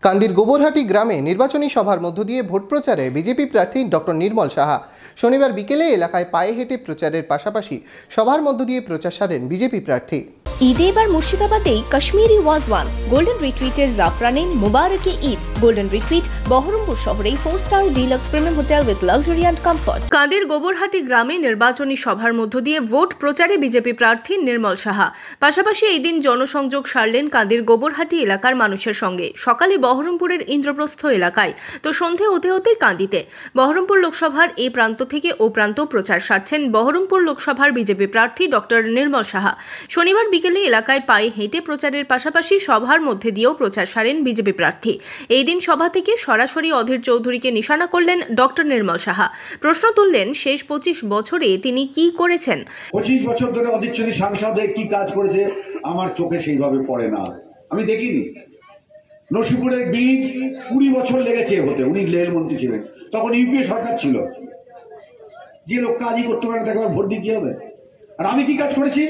কান্দির গোবরহাটি গ্রামে নির্বাচনী সভার মধ্য দিয়ে ভোট প্রচারে বিজেপি প্রার্থী ডক্টর নির্মল সাহা শনিবার বিকেলে এলাকায় পায়ে হেঁটে প্রচারের পাশাপাশি সভার মধ্য দিয়ে প্রচার সারেন বিজেপি প্রার্থী। ঈদে এবার মুর্শিদাবাদেই কাশ্মীরি ওয়াজওয়ান, গোল্ডেন রিট্রিটের জাফরানে মুবারকে ঈদ। গোল্ডেন রিট্রিট বহরমপুর শহরেই four star deluxe premium hotel with luxury and comfort. কান্দির গোবরহাটি গ্রামে নির্বাচনী সভার মধ্য দিয়ে ভোট প্রচারে বিজেপি প্রার্থী নির্মল সাহা। পাশাপাশি এই দিন জনসংযোগ সারলেন কান্দির গোবরহাটি এলাকার মানুষের সঙ্গে। সকালে বহরমপুরের ইন্দ্রপ্রস্থ এলাকায়, তো সন্ধে হতে হতেই কান্দিতে। বহরমপুর লোকসভার এই প্রান্ত থেকে ও প্রান্ত প্রচার সারছেন বহরমপুর লোকসভার বিজেপি প্রার্থী ডক্টর নির্মল সাহা। শনিবার বিকেলে এলাকায় পায়ে হেঁটে প্রচারের পাশাপাশি সভার মধ্যে দিয়েও প্রচার সারেন বিজেপি প্রার্থী। এই দিন সভা থেকে সরাসরি অধীর চৌধুরীকে নিশানা করলেন ডক্টর নির্মল সাহা। প্রশ্ন তুললেন শেষ 25 বছরে তিনি কি করেছেন। 25 বছর ধরে অধীর চৌধুরী সাংসদ হয়ে কি কাজ করেছে আমার চোখে সেইভাবে পড়ে না, আমি দেখিনি। নসিপুরের ব্রিজ 20 বছর লেগেছে হতে, উনি রেলমন্ত্রী ছিলেন, তখন ইউপিএ সরকার ছিল। যে লোক কাজই করতে পারে তাকে আবার ভোট দিয়ে কি হবে? আর আমি কি কাজ করেছি?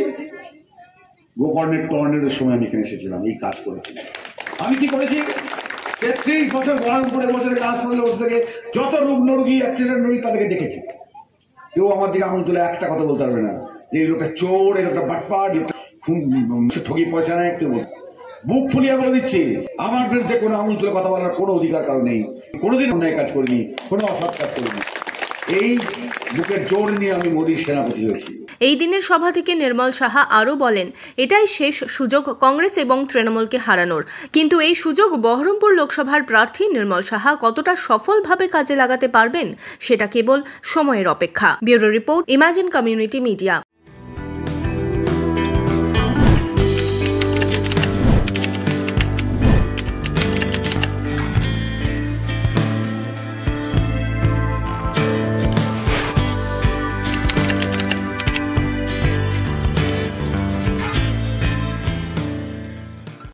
গোকর্ণের টর্নেডোর সময় আমি এখানে এসেছিলাম, এই কাজ করেছি। আমি কি করেছি? 33 বছর বহরমপুরে বসে থেকে হাসপাতালে বসে থেকে যত রুগ্ন রোগী অ্যাক্সিডেন্ট রোগী তাদেরকে দেখেছি। কেউ আমার দিকে আঙুল তুলে একটা কথা বলতে পারবে না যে এই লোকটা চোর, এই লোকটা বাটপাট, ঠগি পয়সা নেয়। কেউ বুক ফুলিয়ে বলে দিচ্ছি, আমার বিরুদ্ধে কোনো আঙুল তুলে কথা বলার কোনো অধিকার কারণ নেই। কোনোদিন অন্যায় কাজ করিনি, কোনো অসৎ কাজ করিনি। এই বুকের জোর নিয়ে আমি মোদীর সেনাপতি হয়েছি। এই দিনের সভা থেকে নির্মল সাহা আরও বলেন, এটাই শেষ সুযোগ কংগ্রেস এবং তৃণমূলকে হারানোর। কিন্তু এই সুযোগ বহরমপুর লোকসভার প্রার্থী নির্মল সাহা কতটা সফলভাবে কাজে লাগাতে পারবেন সেটা কেবল সময়ের অপেক্ষা। Bureau report, imagine community media.